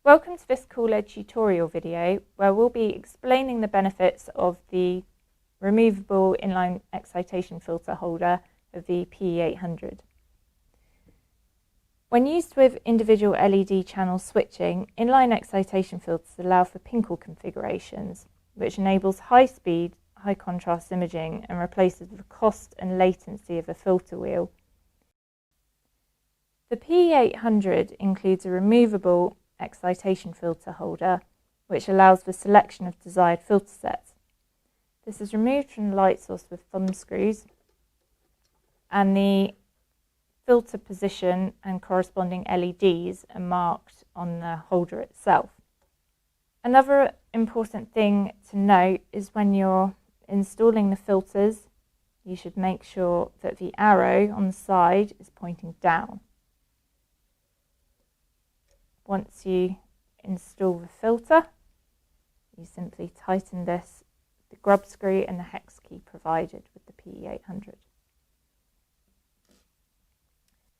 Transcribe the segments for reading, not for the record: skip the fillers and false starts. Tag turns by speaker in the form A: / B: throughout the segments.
A: Welcome to this CoolLED tutorial video where we'll be explaining the benefits of the removable inline excitation filter holder of the pE-800. When used with individual LED channel switching, inline excitation filters allow for Pinkel configurations, which enables high-speed, high-contrast imaging and replaces the cost and latency of a filter wheel. The pE-800 includes a removable excitation filter holder, which allows for selection of desired filter sets. This is removed from the light source with thumb screws, and the filter position and corresponding LEDs are marked on the holder itself. Another important thing to note is when you're installing the filters, you should make sure that the arrow on the side is pointing down. Once you install the filter, you simply tighten this with the grub screw and the hex key provided with the pE-800.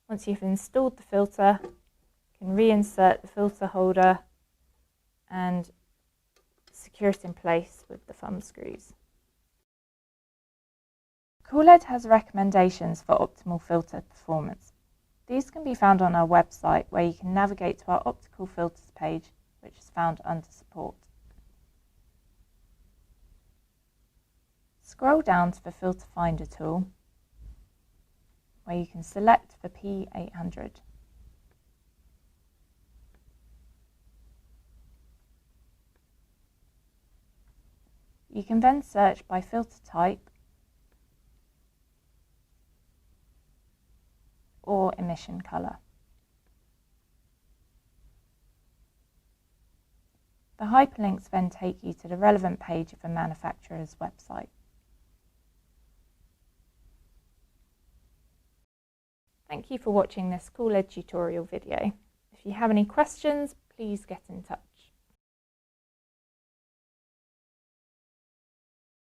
A: Once you've installed the filter, you can reinsert the filter holder and secure it in place with the thumb screws. CoolLED has recommendations for optimal filter performance. These can be found on our website, where you can navigate to our optical filters page, which is found under support. Scroll down to the filter finder tool, where you can select the pE-800. You can then search by filter type or emission colour. The hyperlinks then take you to the relevant page of the manufacturer's website. Thank you for watching this CoolLED tutorial video. If you have any questions, please get in touch.